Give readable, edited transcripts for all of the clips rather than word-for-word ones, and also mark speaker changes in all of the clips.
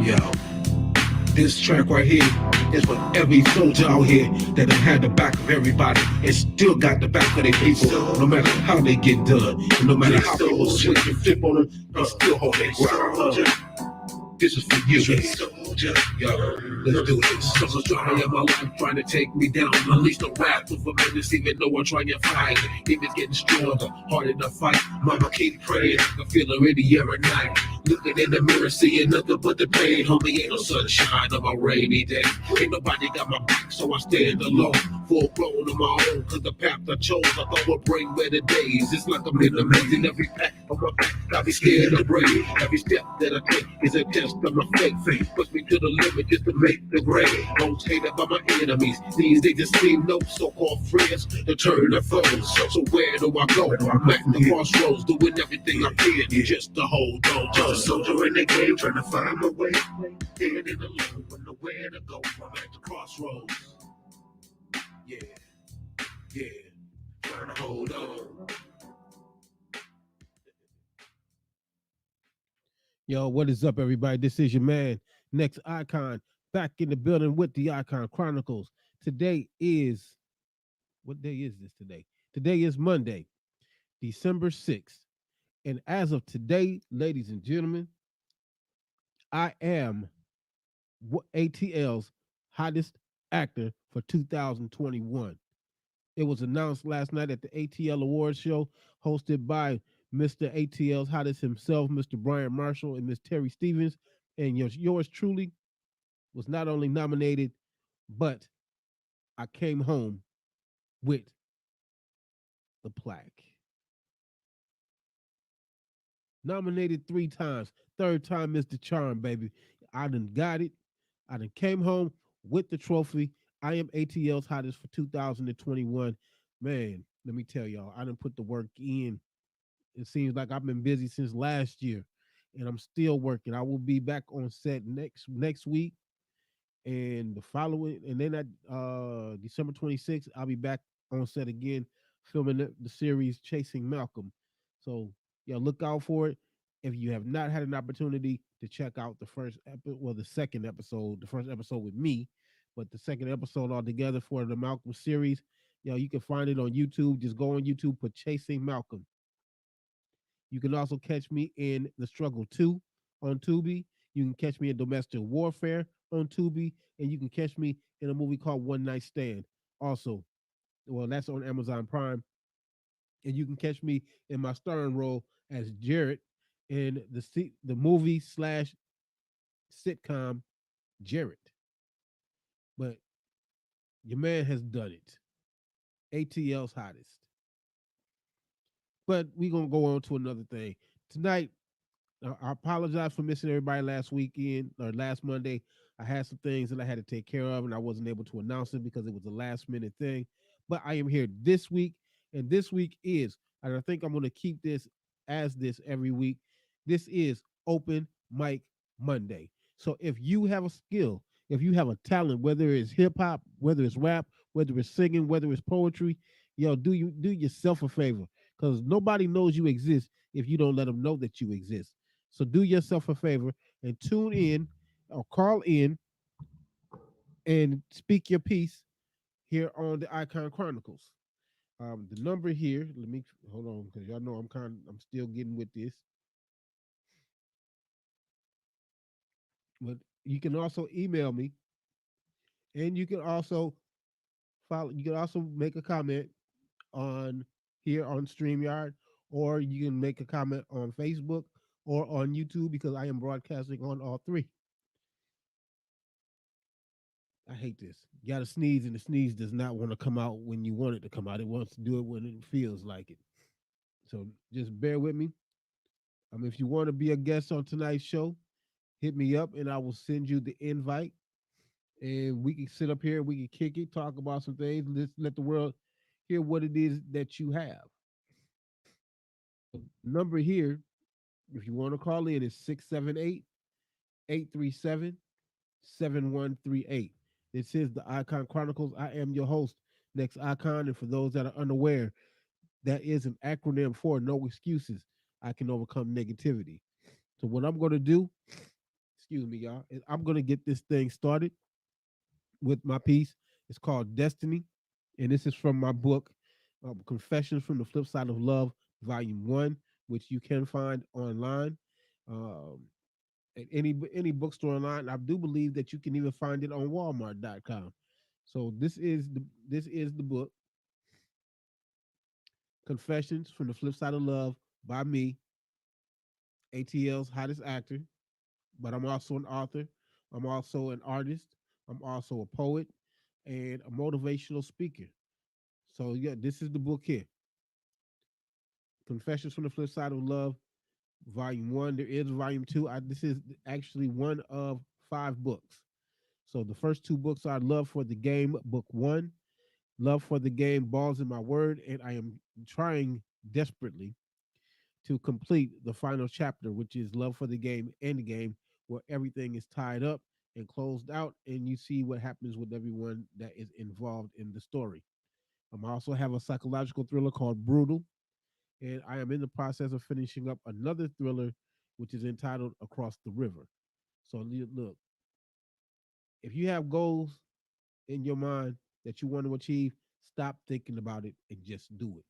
Speaker 1: Yo, this track right here is for every soldier out here that done had the back of everybody and still got the back of their people. No matter how they get done, and no matter how people switch and flip on them, they still hold their ground. This is for you, soldier. Yo, let's do this. Someone's trying in my life, trying to take me down. Unleash the wrath of a menace, even though I'm trying to fight. Demons getting stronger, harder to fight. Mama keep praying, I feel it in the air at night. Looking in the mirror, seeing nothing but the pain. Homie, ain't no sunshine on my rainy day. Ain't nobody got my back, so I stand alone. Full blown on my own, cause the path I chose, I thought would bring better days. It's like I'm in the maze, in every pack of my back, got me scared to break. Every step that I take is a test of my faith. Push me to the limit just to make the grade. Most hated by my enemies, these they just seem no so-called friends to turn their foes. So where do I go? I'm at the crossroads, doing everything I can just to hold on. Just a soldier in the game, trying to find my way. Standing alone with nowhere to go. I'm at the crossroads. Yeah, yeah, trying to hold on.
Speaker 2: Yo, what is up, everybody? This is your man, Next Icon, back in the building with the Icon Chronicles. Today is, what day is this today? Today is Monday, December 6th. And as of today, ladies and gentlemen, I am ATL's hottest actor for 2021. It was announced last night at the ATL Awards show hosted by Mr. ATL's hottest himself, Mr. Brian Marshall and Miss Terry Stevens. And yours truly was not only nominated, but I came home with the plaque. Nominated 3 times. Third time is the charm, baby. I done got it. I done came home with the trophy. I am ATL's hottest for 2021. Man, let me tell y'all, I done put the work in. It seems like I've been busy since last year, and I'm still working. I will be back on set next week, and the following, and then at December 26th, I'll be back on set again, filming the series Chasing Malcolm. So yeah, look out for it. If you have not had an opportunity to check out the second episode, the first episode with me, but the second episode altogether for the Malcolm series, you can find it on YouTube. Just go on YouTube, put Chasing Malcolm. You can also catch me in The Struggle 2 on Tubi. You can catch me in Domestic Warfare on Tubi. And you can catch me in a movie called One Night Stand. Also, well, that's on Amazon Prime. And you can catch me in my starring role as Jarrett in the movie slash sitcom Jarrett. But your man has done it. ATL's hottest. But we're going to go on to another thing. Tonight, I apologize for missing everybody last weekend or last Monday. I had some things that I had to take care of, and I wasn't able to announce it because it was a last minute thing. But I am here this week, and this week is, and I think I'm going to keep this as this every week. This is Open Mic Monday. So if you have a skill, if you have a talent, whether it's hip hop, whether it's rap, whether it's singing, whether it's poetry, do yourself a favor because nobody knows you exist if you don't let them know that you exist. So do yourself a favor and tune in or call in and speak your piece here on the Icon Chronicles. The number here, let me hold on because y'all know I'm still getting with this. But you can also email me, and you can also follow. You can also make a comment on here on StreamYard, or you can make a comment on Facebook or on YouTube because I am broadcasting on all three. I hate this. You got to sneeze, and the sneeze does not want to come out when you want it to come out. It wants to do it when it feels like it. So just bear with me. If you want to be a guest on tonight's show, hit me up, and I will send you the invite. And we can sit up here, we can kick it, talk about some things, let the world hear what it is that you have. Number here, if you want to call in, is 678-837-7138. This is the Icon Chronicles. I am your host, Next Icon. And for those that are unaware, that is an acronym for No Excuses. I Can Overcome Negativity. So what I'm going to do is Excuse me, y'all. I'm gonna get this thing started with my piece. It's called Destiny, and this is from my book, Confessions from the Flip Side of Love, Volume One, which you can find online um, at any bookstore online. I do believe that you can even find it on Walmart.com. So this is the book, Confessions from the Flip Side of Love by me, ATL's hottest actor, but I'm also an author. I'm also an artist. I'm also a poet and a motivational speaker. So yeah, this is the book here. Confessions from the Flip Side of Love, Volume One. There is Volume Two. This is actually one of 5 books. So the first 2 books are Love for the Game, Book One, Love for the Game, Balls in My Word, and I am trying desperately to complete the final chapter, which is Love for the Game, End Game, where everything is tied up and closed out, and you see what happens with everyone that is involved in the story. I also have a psychological thriller called Brutal, and I am in the process of finishing up another thriller, which is entitled Across the River. So look, if you have goals in your mind that you want to achieve, stop thinking about it and just do it.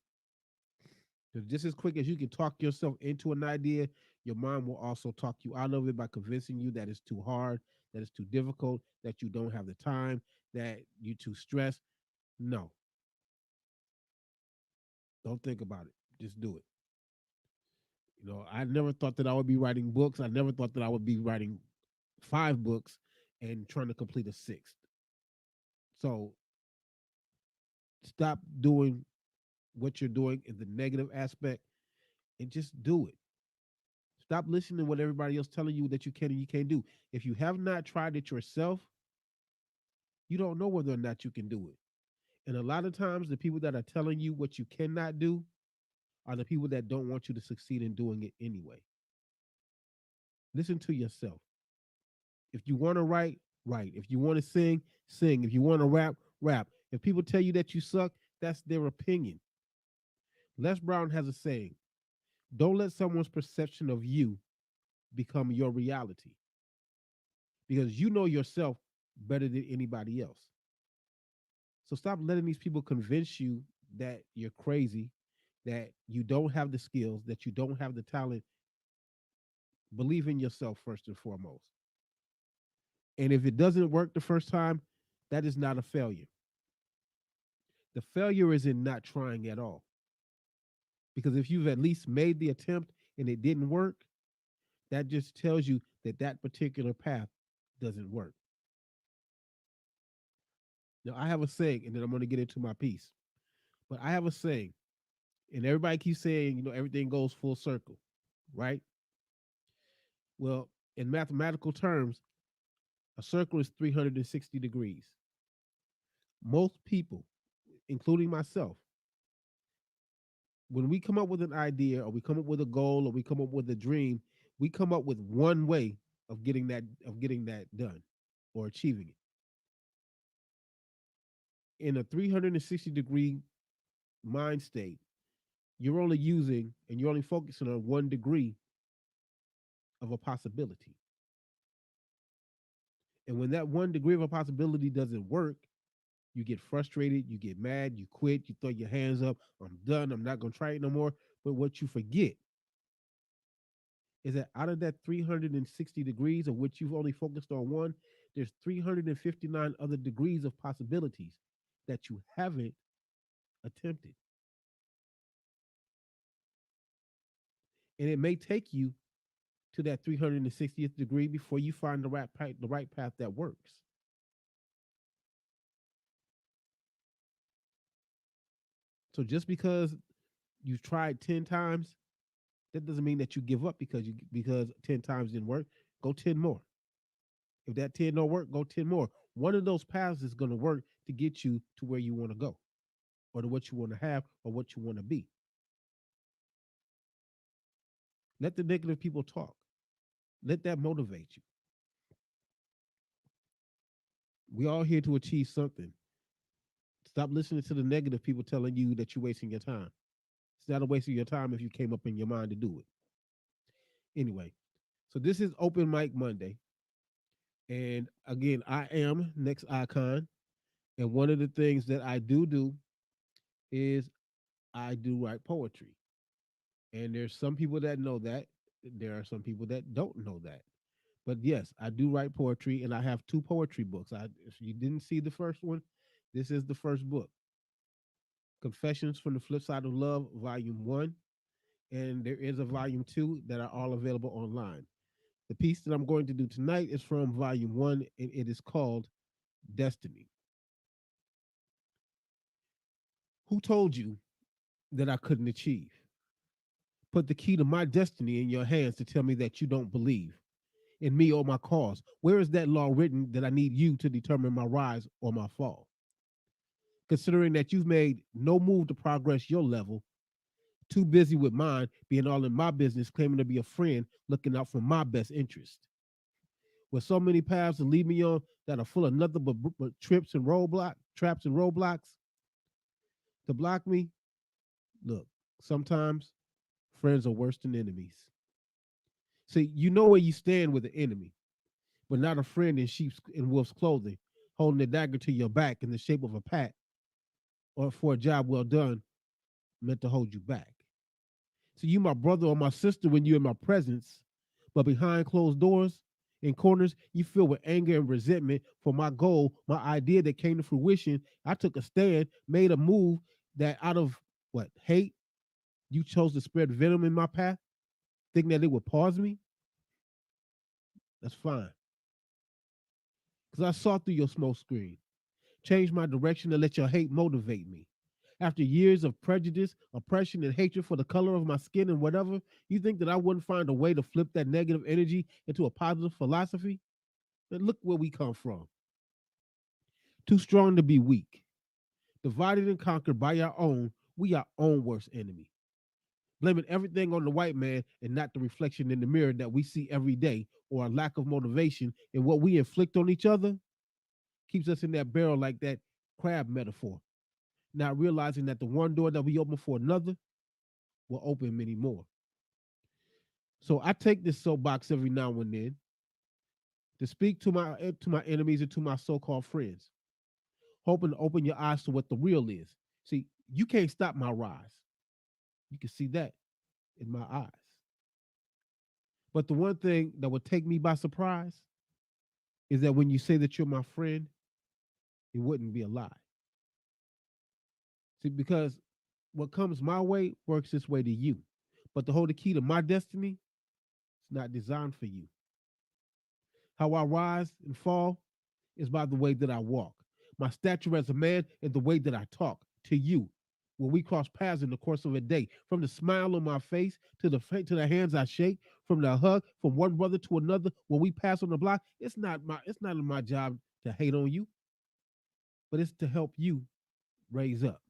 Speaker 2: Because just as quick as you can talk yourself into an idea, your mind will also talk you out of it by convincing you that it's too hard, that it's too difficult, that you don't have the time, that you're too stressed. No, don't think about it. Just do it. I never thought that I would be writing books. I never thought that I would be writing 5 books and trying to complete a sixth. So stop doing what you're doing in the negative aspect and just do it. Stop listening to what everybody else telling you that you can and you can't do. If you have not tried it yourself, you don't know whether or not you can do it. And a lot of times, the people that are telling you what you cannot do are the people that don't want you to succeed in doing it anyway. Listen to yourself. If you want to write, write. If you want to sing, sing. If you want to rap, rap. If people tell you that you suck, that's their opinion. Les Brown has a saying: don't let someone's perception of you become your reality, because you know yourself better than anybody else. So stop letting these people convince you that you're crazy, that you don't have the skills, that you don't have the talent. Believe in yourself first and foremost. And if it doesn't work the first time, that is not a failure. The failure is in not trying at all. Because if you've at least made the attempt and it didn't work, that just tells you that that particular path doesn't work. Now, I have a saying, and then I'm going to get into my piece. But I have a saying, and everybody keeps saying, everything goes full circle, right? Well, in mathematical terms, a circle is 360 degrees. Most people, including myself, when we come up with an idea or we come up with a goal or we come up with a dream, we come up with one way of getting that done or achieving it. In a 360-degree mind state, you're only using and you're only focusing on 1 degree of a possibility. And when that 1 degree of a possibility doesn't work, you get frustrated, you get mad, you quit, you throw your hands up. I'm done. I'm not going to try it no more. But what you forget is that out of that 360 degrees of which you've only focused on one, there's 359 other degrees of possibilities that you haven't attempted. And it may take you to that 360th degree before you find the right path that works. So just because you've tried 10 times, that doesn't mean that you give up because 10 times didn't work. Go 10 more. If that 10 don't work, go 10 more. One of those paths is going to work to get you to where you want to go or to what you want to have or what you want to be. Let the negative people talk. Let that motivate you. We all here to achieve something. Stop listening to the negative people telling you that you're wasting your time. It's not a waste of your time if you came up in your mind to do it. Anyway, so this is Open Mic Monday. And again, I am next icon. And one of the things that I do is I do write poetry. And there's some people that know that. There are some people that don't know that. But yes, I do write poetry, and I have two poetry books. If you didn't see the first one, this is the first book, Confessions from the Flip Side of Love, Volume One, and there is a Volume Two that are all available online. The piece that I'm going to do tonight is from Volume One, and it is called Destiny. Who told you that I couldn't achieve? Put the key to my destiny in your hands to tell me that you don't believe in me or my cause. Where is that law written that I need you to determine my rise or my fall? Considering that you've made no move to progress your level, too busy with mine, being all in my business, claiming to be a friend, looking out for my best interest. With so many paths to lead me on that are full of nothing but trips and traps and roadblocks to block me, look, sometimes friends are worse than enemies. See, you know where you stand with the enemy, but not a friend in sheep's and wolf's clothing, holding a dagger to your back in the shape of a pat or for a job well done meant to hold you back. So you my brother or my sister when you're in my presence, but behind closed doors, in corners, you filled with anger and resentment for my goal, my idea that came to fruition. I took a stand, made a move that out of what hate, you chose to spread venom in my path, thinking that it would pause me. That's fine, because I saw through your smoke screen, changed my direction, and let your hate motivate me. After years of prejudice, oppression, and hatred for the color of my skin and whatever, you think that I wouldn't find a way to flip that negative energy into a positive philosophy? And look where we come from. Too strong to be weak. Divided and conquered by our own, we our own worst enemy. Blaming everything on the white man and not the reflection in the mirror that we see every day or a lack of motivation in what we inflict on each other keeps us in that barrel like that crab metaphor, not realizing that the one door that we open for another will open many more. So I take this soapbox every now and then to speak to my enemies and to my so-called friends, hoping to open your eyes to what the real is. See, you can't stop my rise. You can see that in my eyes. But the one thing that would take me by surprise is that when you say that you're my friend, it wouldn't be a lie. See, because what comes my way works its way to you. But to hold the key to my destiny, it's not designed for you. How I rise and fall is by the way that I walk. My stature as a man and the way that I talk to you. When we cross paths in the course of a day, from the smile on my face to the hands I shake, from the hug from one brother to another, when we pass on the block, it's not my job to hate on you, but it's to help you raise up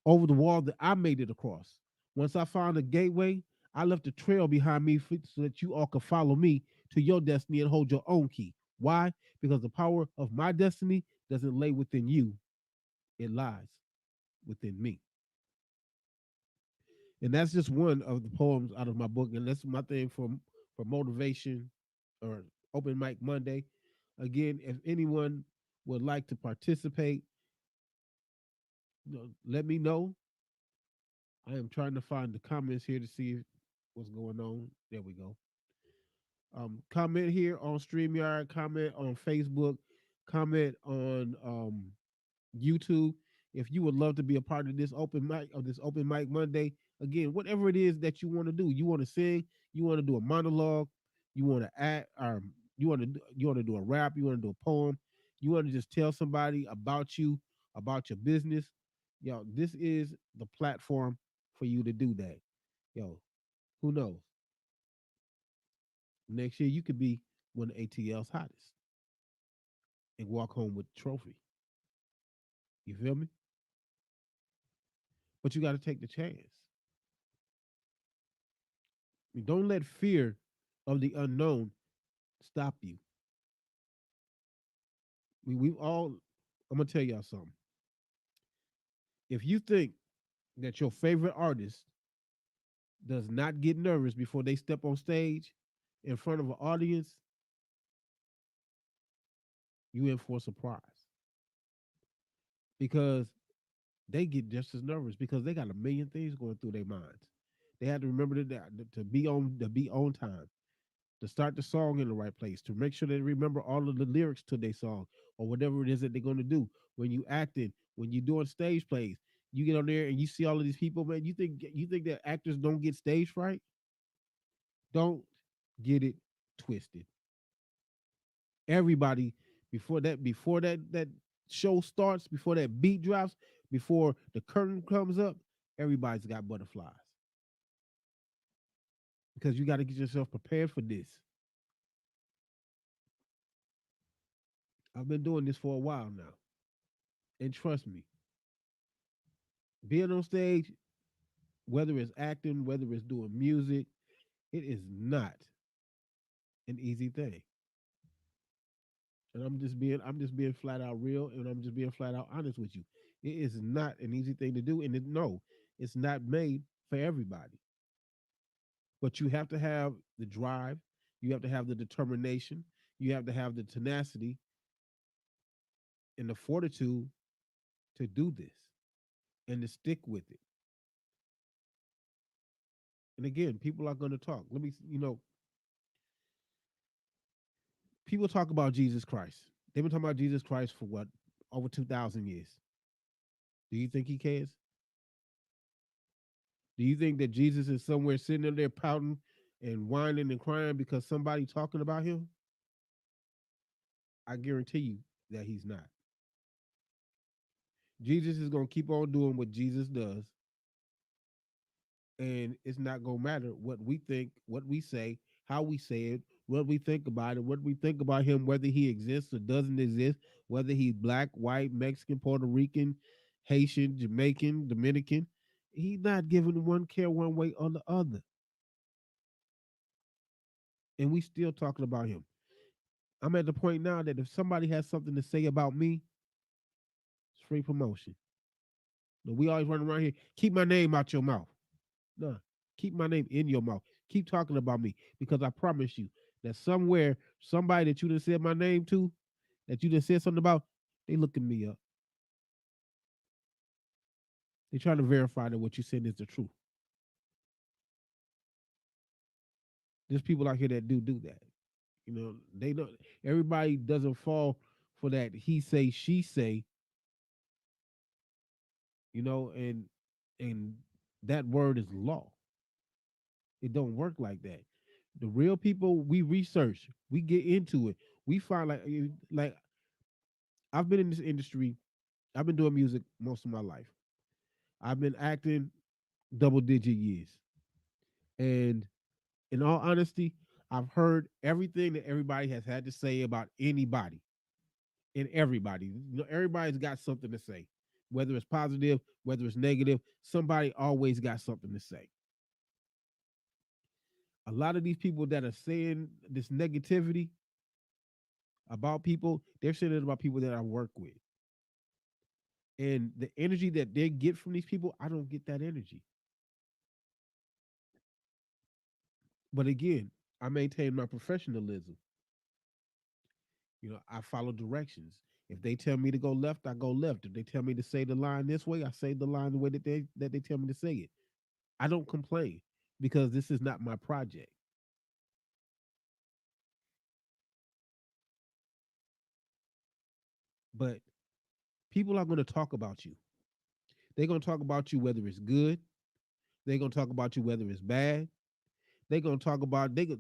Speaker 2: over the wall that I made it across. Once I found a gateway, I left a trail behind me so that you all could follow me to your destiny and hold your own key. Why? Because the power of my destiny doesn't lay within you, it lies within me. And that's just one of the poems out of my book. And that's my thing for motivation or open mic Monday. Again, if anyone would like to participate, let me know. I am trying to find the comments here to see what's going on. There we go. Comment here on StreamYard, comment on Facebook, comment on YouTube. If you would love to be a part of this open mic Monday, again, whatever it is that you want to do, you want to sing, you want to do a monologue, you want to act, you want to do a rap, you want to do a poem, you want to just tell somebody about you, about your business. Yo, this is the platform for you to do that. Yo, who knows? Next year you could be one of ATL's hottest and walk home with the trophy. You feel me? But you got to take the chance. Don't let fear of the unknown stop you. We've all, I'm going to tell y'all something. If you think that your favorite artist does not get nervous before they step on stage in front of an audience, you in for a surprise because they get just as nervous because they got a million things going through their minds. They had to remember to be on time, to start the song in the right place, to make sure they remember all of the lyrics to their song or whatever it is that they're going to do. When you acting, when you doing stage plays, you get on there and you see all of these people, man. You think that actors don't get stage fright? Don't get it twisted. Everybody before that show starts, before that beat drops, before the curtain comes up, everybody's got butterflies because you got to get yourself prepared for this. I've been doing this for a while now, and trust me, being on stage, whether it's acting, whether it's doing music, it is not an easy thing. And I'm just being flat out real, and I'm just being flat out honest with you. It is not an easy thing to do, and no, it's not made for everybody. But you have to have the drive, you have to have the determination, you have to have the tenacity and the fortitude to do this and to stick with it. And again, people are going to talk. People talk about Jesus Christ. They've been talking about Jesus Christ for what, over 2,000 years. Do you think he cares? Do you think that Jesus is somewhere sitting in there pouting and whining and crying because somebody talking about him? I guarantee you that he's not. Jesus is going to keep on doing what Jesus does, and it's not going to matter what we think, what we say, how we say it, what we think about it, what we think about him, whether he exists or doesn't exist, whether he's black, white, Mexican, Puerto Rican, Haitian, Jamaican, Dominican. He's not giving one care one way or the other. And we still talking about him. I'm at the point now that if somebody has something to say about me, it's free promotion. No, we always run around here, keep my name out your mouth. No, keep my name in your mouth. Keep talking about me because I promise you that somewhere, somebody that you done said my name to, that you done said something about, they looking me up. They trying to verify that what you said is the truth. There's people out here that do that. They don't. Everybody doesn't fall for that he say she say. And that word is law. It don't work like that. The real people, we research, we get into it, we find like I've been in this industry. I've been doing music most of my life. I've been acting double digit years. And in all honesty, I've heard everything that everybody has had to say about anybody and everybody. Everybody's got something to say, whether it's positive, whether it's negative. Somebody always got something to say. A lot of these people that are saying this negativity about people, they're saying it about people that I work with. And the energy that they get from these people, I don't get that energy. But again, I maintain my professionalism. I follow directions. If they tell me to go left, I go left. If they tell me to say the line this way, I say the line the way that they tell me to say it. I don't complain because this is not my project. But people are going to talk about you. They're going to talk about you whether it's good. They're going to talk about you whether it's bad. They gonna talk about the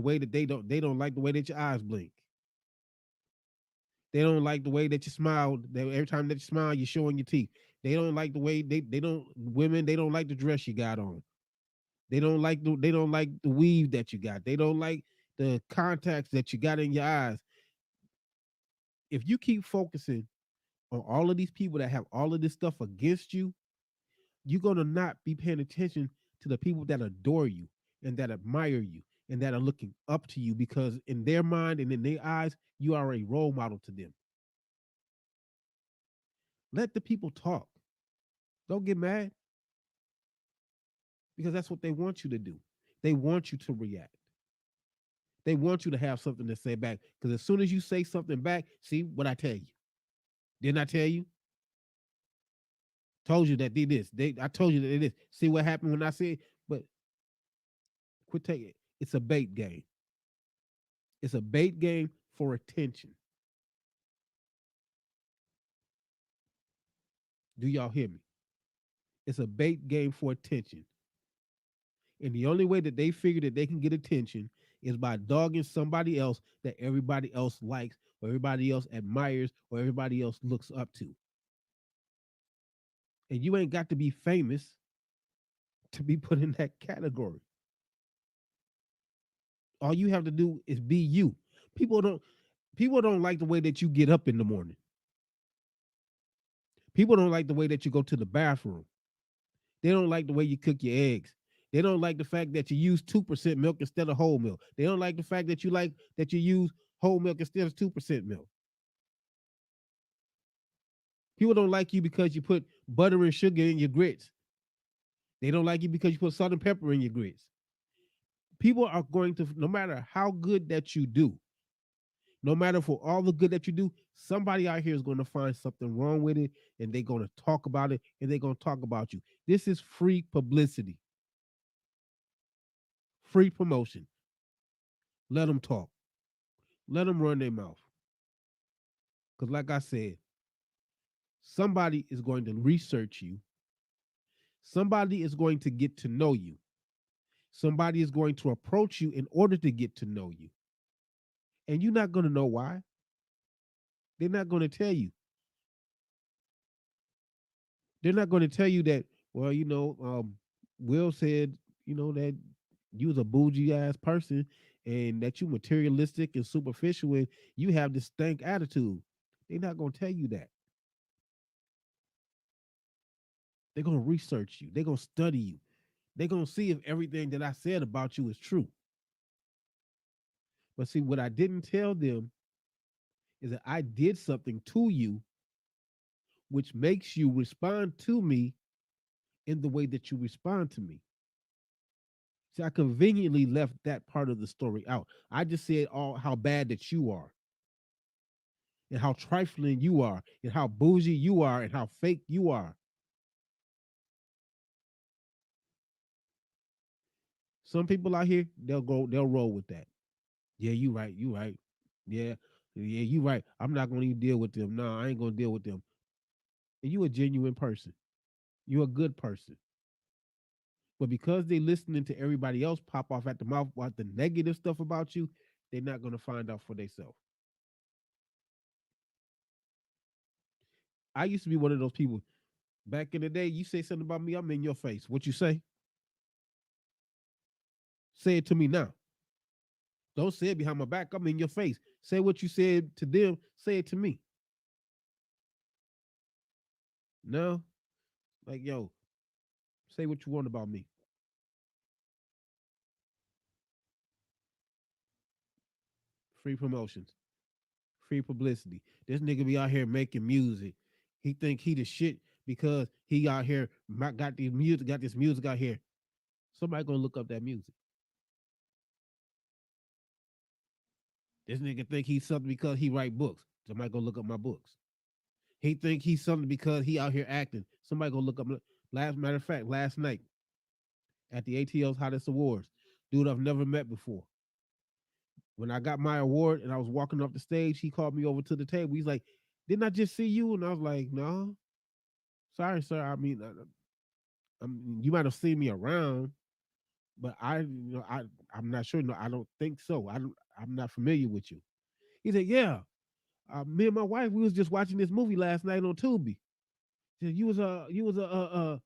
Speaker 2: way that they don't like the way that your eyes blink. They don't like the way that you smile. Every time that you smile, you're showing your teeth. They don't like the way they don't women. They don't like the dress you got on. They don't like the weave that you got. They don't like the contacts that you got in your eyes. If you keep focusing on all of these people that have all of this stuff against you, you're gonna not be paying attention to the people that adore you and that admire you and that are looking up to you because in their mind and in their eyes, you are a role model to them. Let the people talk. Don't get mad because that's what they want you to do. They want you to react. They want you to have something to say back. Because as soon as you say something back, see what I tell you. Didn't I tell you? Told you that did this. I told you that it is. See what happened when I said, but quit taking it. It's a bait game. It's a bait game for attention. Do y'all hear me? It's a bait game for attention. And the only way that they figure that they can get attention is by dogging somebody else that everybody else likes, or everybody else admires, or everybody else looks up to. And you ain't got to be famous to be put in that category. All you have to do is be you. People don't people don't like the way that you get up in the morning. People don't like the way that you go to the bathroom. They don't like the way you cook your eggs. They don't like the fact that you use 2% milk instead of whole milk. They don't like the fact that you use whole milk instead of 2% milk. People don't like you because you put butter and sugar in your grits. They don't like you because you put salt and pepper in your grits. People are going to, no matter how good that you do, no matter for all the good that you do, somebody out here is going to find something wrong with it, and they're going to talk about it, and they're going to talk about you. This is free publicity, free promotion. Let them talk. Let them run their mouth. Because, like I said, somebody is going to research you. Somebody is going to get to know you. Somebody is going to approach you in order to get to know you. And you're not going to know why. They're not going to tell you. They're not going to tell you that, well, Will said, that you was a bougie ass person and that you materialistic and superficial and you have this stank attitude. They're not going to tell you that. They're going to research you. They're going to study you. They're going to see if everything that I said about you is true. But see, what I didn't tell them is that I did something to you which makes you respond to me in the way that you respond to me. See, I conveniently left that part of the story out. I just said all how bad that you are, and how trifling you are, and how bougie you are, and how fake you are. Some people out here, they'll roll with that. Yeah, you right. Yeah, yeah, you right. I'm not gonna even deal with them. No, I ain't gonna deal with them. And you a genuine person. You're a good person. But because they listening to everybody else pop off at the mouth about the negative stuff about you, they're not gonna find out for themselves. I used to be one of those people. Back in the day, you say something about me, I'm in your face. What you say? Say it to me now. Don't say it behind my back. I'm in your face. Say what you said to them. Say it to me. No, like yo, say what you want about me. Free promotions, free publicity. This nigga be out here making music. He think he the shit because he out here got this music out here. Somebody gonna look up that music. This nigga think he's something because he write books. Somebody gonna look up my books. He think he's something because he out here acting. Somebody gonna look up. Last matter of fact, last night at the ATL's Hottest Awards, dude I've never met before. When I got my award and I was walking up the stage, he called me over to the table. He's like, "Didn't I just see you?" And I was like, "No, sorry, sir. You might have seen me around, but I'm not sure. No, I don't think so. I'm not familiar with you." He said, "Yeah, me and my wife, we was just watching this movie last night on Tubi. He said, you was a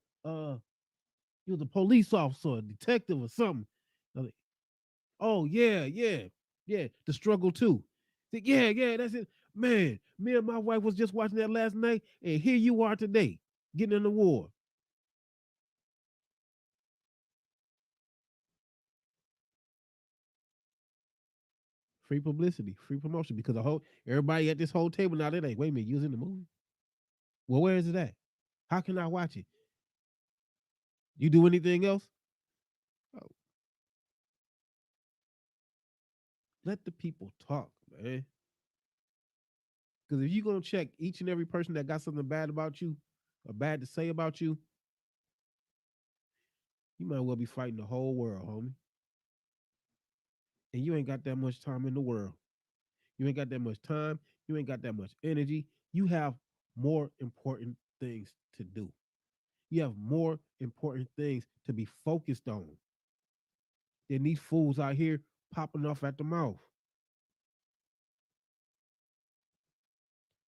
Speaker 2: police officer, a detective, or something." I was like, "Oh yeah, yeah, yeah." The Struggle too. Said, "Yeah, yeah, that's it, man. Me and my wife was just watching that last night, and here you are today, getting an award." Free publicity, free promotion, because the whole everybody at this whole table now they're like, "Wait a minute, you was in the movie? Well, where is it at? How can I watch it? You do anything else?" Oh, Let the people talk, man. Because if you're gonna check each and every person that got something bad about you or bad to say about you, you might well be fighting the whole world, homie. And you ain't got that much time in the world. You ain't got that much time. You ain't got that much energy. You have more important things to do. You have more important things to be focused on than these fools out here popping off at the mouth.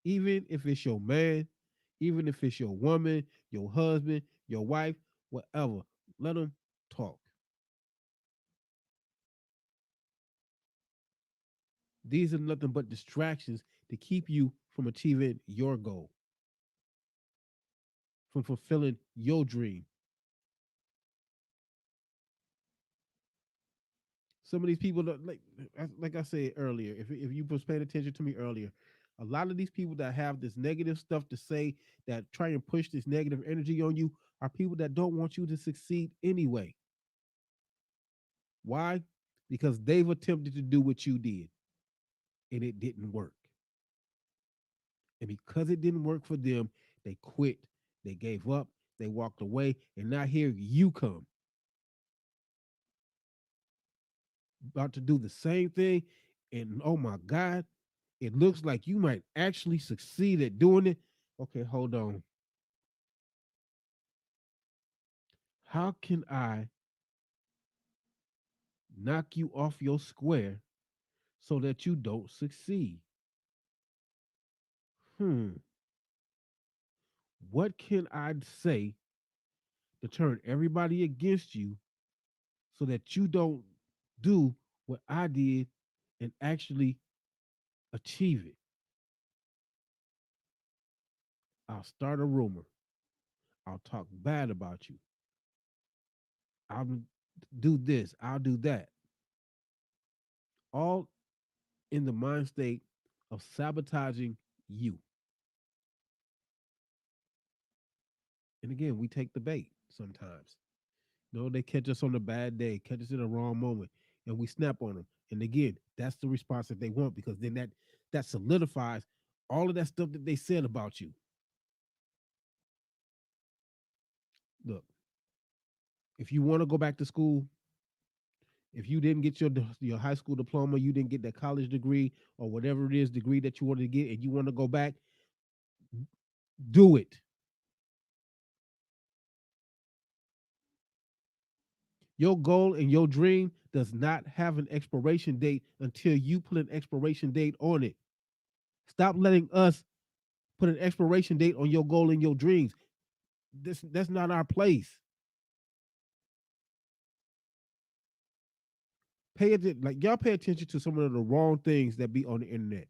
Speaker 2: Even if it's your man, even if it's your woman, your husband, your wife, whatever, let them talk. These are nothing but distractions to keep you from achieving your goal, from fulfilling your dream. Some of these people, like I said earlier, if you was paying attention to me earlier, a lot of these people that have this negative stuff to say, that try and push this negative energy on you, are people that don't want you to succeed anyway. Why? Because they've attempted to do what you did and it didn't work. And because it didn't work for them, they quit, they gave up, they walked away, and now here you come, about to do the same thing. And oh my God, it looks like you might actually succeed at doing it. Okay, hold on. How can I knock you off your square so that you don't succeed? Hmm. What can I say to turn everybody against you so that you don't do what I did and actually achieve it? I'll start a rumor. I'll talk bad about you. I'll do this. I'll do that. All in the mind state of sabotaging you. And again, we take the bait sometimes. No, they catch us on a bad day, catch us in the wrong moment, and we snap on them. And again, that's the response that they want, because then that solidifies all of that stuff that they said about you. Look, if you want to go back to school, if you didn't get your high school diploma, you didn't get that college degree or whatever it is degree that you wanted to get, and you want to go back, do it. Your goal and your dream does not have an expiration date until you put an expiration date on it. Stop letting us put an expiration date on your goal and your dreams. That's not our place. Pay attention, like y'all pay attention to some of the wrong things that be on the internet.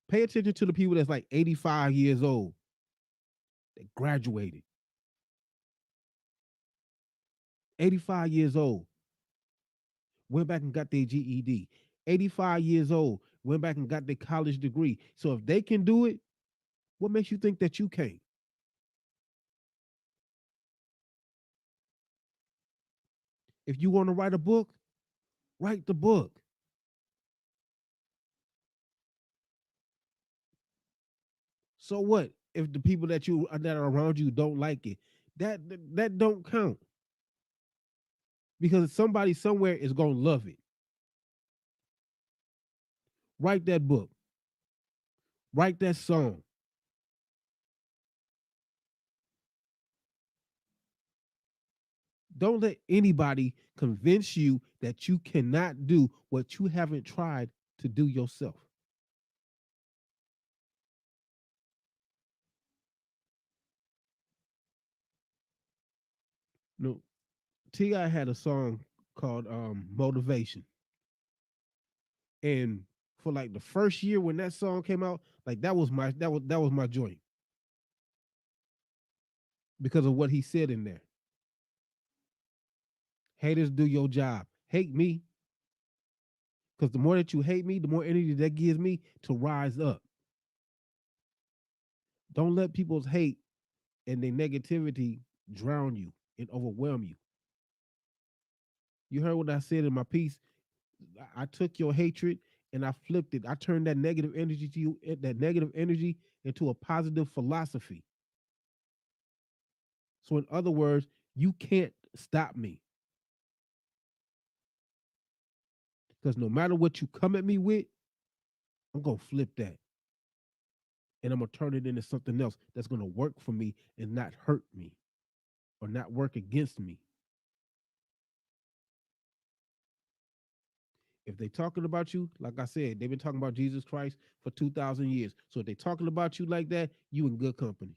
Speaker 2: Pay attention to the people that's like 85 years old that graduated. 85 years old, went back and got their GED. 85 years old, went back and got their college degree. So if they can do it, what makes you think that you can't? If you want to write a book, write the book. So what if the people that are around you don't like it? That don't count, because somebody somewhere is gonna love it. Write that book. Write that song. Don't let anybody convince you that you cannot do what you haven't tried to do yourself. No, Ti had a song called "Motivation," and for like the first year when that song came out, like that was my joint, because of what he said in there. Haters, do your job. Hate me, because the more that you hate me, the more energy that gives me to rise up. Don't let people's hate and their negativity drown you and overwhelm you. You heard what I said in my piece. I took your hatred and I flipped it. I turned that negative energy to you, that negative energy into a positive philosophy. So, in other words, you can't stop me because no matter what you come at me with, I'm gonna flip that and I'm gonna turn it into something else that's gonna work for me and not hurt me or not work against me. If they talking about you, like I said, they've been talking about Jesus Christ for 2,000 years. So if they talking about you like that, you in good company.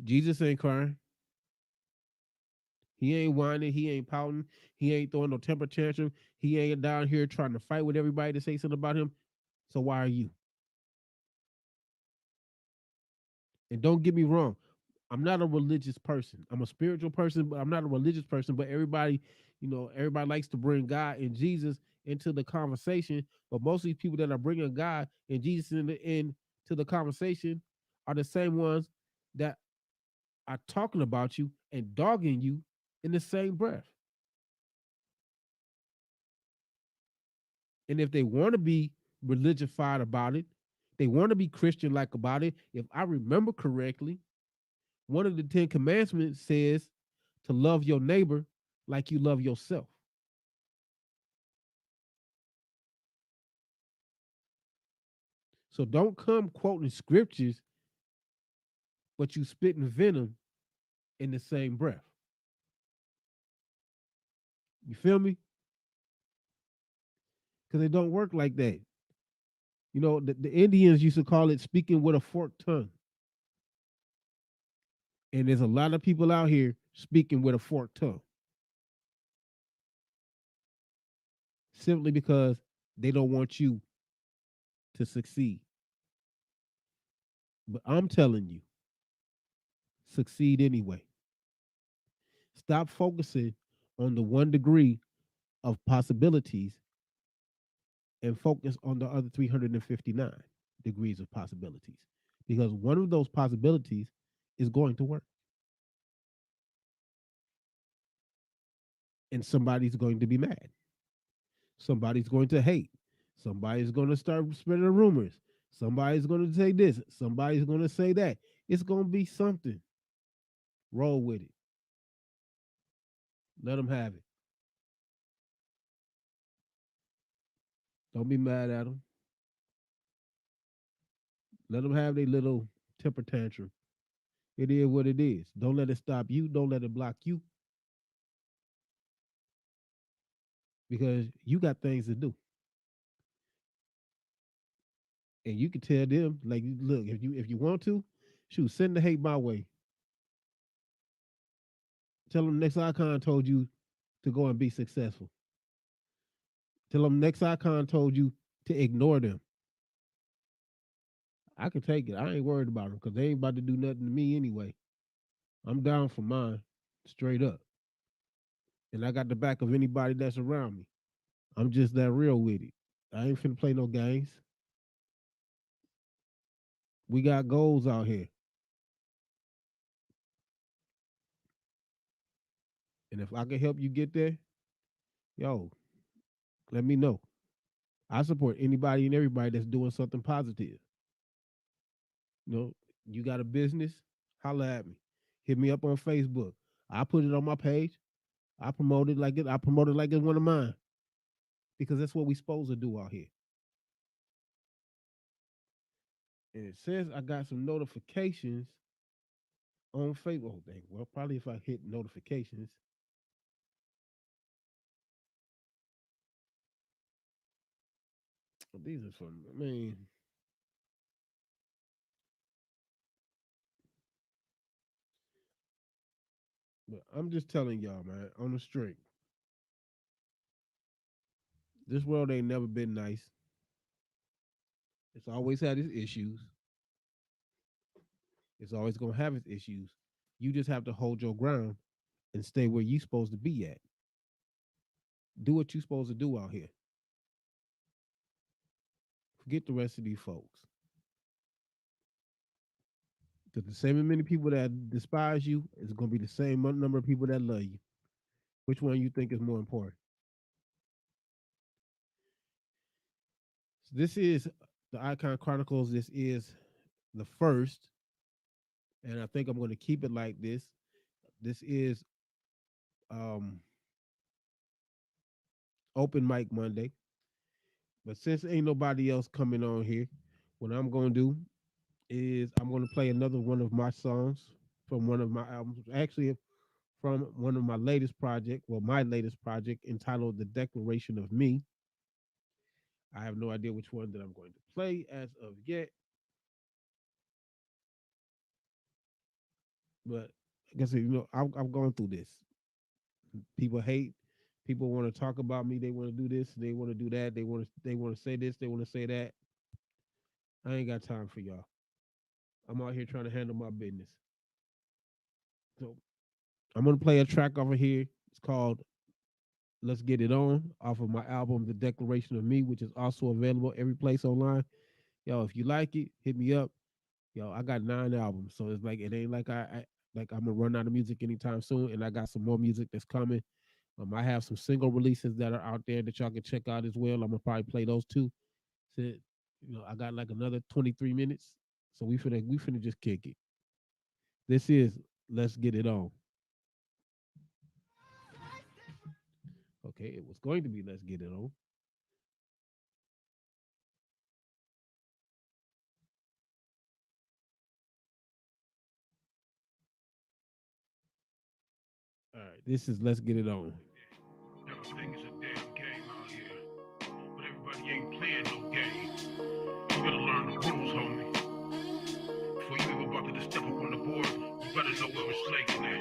Speaker 2: Jesus ain't crying. He ain't whining. He ain't pouting. He ain't throwing no temper tantrum. He ain't down here trying to fight with everybody to say something about him. So why are you? And don't get me wrong, I'm not a religious person. I'm a spiritual person, but I'm not a religious person. But everybody, everybody likes to bring God and Jesus into the conversation. But most of these people that are bringing God and Jesus into the conversation are the same ones that are talking about you and dogging you in the same breath. And if they want to be religified about it, they want to be Christian like about it. If I remember correctly, one of the 10 commandments says to love your neighbor like you love yourself. So don't come quoting scriptures, but you spitting venom in the same breath. You feel me? Because it don't work like that. The Indians used to call it speaking with a forked tongue. And there's a lot of people out here speaking with a forked tongue simply because they don't want you to succeed. But I'm telling you, succeed anyway. Stop focusing on the 1 degree of possibilities and focus on the other 359 degrees of possibilities. Because one of those possibilities is going to work. And somebody's going to be mad. Somebody's going to hate. Somebody's going to start spreading rumors. Somebody's going to say this. Somebody's going to say that. It's going to be something. Roll with it. Let them have it. Don't be mad at them. Let them have their little temper tantrum. It is what it is. Don't let it stop you. Don't let it block you because you got things to do. And you can tell them, like, look, if you want to, shoot, send the hate my way. Tell them next icon told you to go and be successful. Tell them next icon told you to ignore them. I can take it. I ain't worried about them because they ain't about to do nothing to me anyway. I'm down for mine, straight up. And I got the back of anybody that's around me. I'm just that real with it. I ain't finna play no games. We got goals out here. And if I can help you get there, yo, let me know. I support anybody and everybody that's doing something positive. You know, you got a business, holla at me. Hit me up on Facebook. I put it on my page. I promote it like it. I promote it like it's one of mine because that's what we supposed to do out here. And it says I got some notifications on Facebook. Oh, dang. Well, probably if I hit notifications. These are from. I mean, but I'm just telling y'all, man, on the straight. This world ain't never been nice. It's always had its issues. It's always gonna have its issues. You just have to hold your ground and stay where you supposed to be at. Do what you supposed to do out here. Forget the rest of these folks. Because the same many people that despise you is gonna be the same number of people that love you. Which one you think is more important? So this is the Icon Chronicles. This is the first, and I think I'm going to keep it like this. This is um, open mic Monday, but since ain't nobody else coming on here, what I'm going to do is I'm going to play another one of my songs from one of my albums. Actually, from one of my latest project, well, my latest project entitled "The Declaration of Me." I have no idea which one that I'm going to play as of yet, but I guess I'm going through this. People hate. People want to talk about me. They want to do this. They want to do that. They want to say this. They want to say that. I ain't got time for y'all. I'm out here trying to handle my business. So I'm gonna play a track over here. It's called "Let's Get It On" off of my album "The Declaration of Me," which is also available every place online. Yo, if you like it, hit me up. Yo, I got 9 albums, so it's like it ain't like like I'm gonna run out of music anytime soon, and I got some more music that's coming. I have some single releases that are out there that y'all can check out as well. I'm gonna probably play those too. So, I got like another 23 minutes, so we finna just kick it. This is "Let's Get It On." Okay, it was going to be "Let's Get It On." All right, this is "Let's Get It On." Everything is a damn game out here, but everybody ain't playing no game. You better learn the rules, homie. Before you ever about to step up on the board, you better know where it's slating at.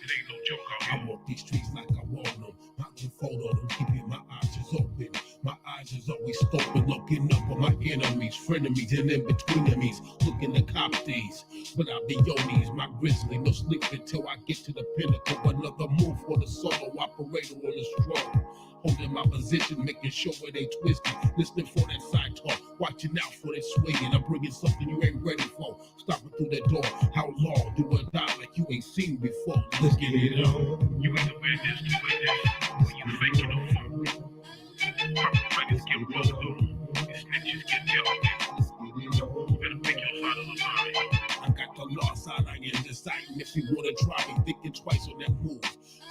Speaker 2: It ain't no joke out here.
Speaker 1: I walk these streets like I want them. I can fold on them, keeping my options open. My eyes is always scoping, looking up on my enemies, frenemies, and in between enemies, looking to cop these. But I'll be on these, my grizzly, no sleep until I get to the pinnacle. Another move for the solo operator on the stroll. Holding my position, making sure where they twisting. Listening for that side talk, watching out for that swinging. I'm bringing something you ain't ready for. Stopping through that door. How long do I die like you ain't seen before? Let's get it on.
Speaker 2: You either wear this, you wear this, or you faking a phone. Perpetrators get rolled on, and snitches get dealt. You better pick your side of the line.
Speaker 1: I got the law side, I am deciding if you wanna try me, thinking twice on that move.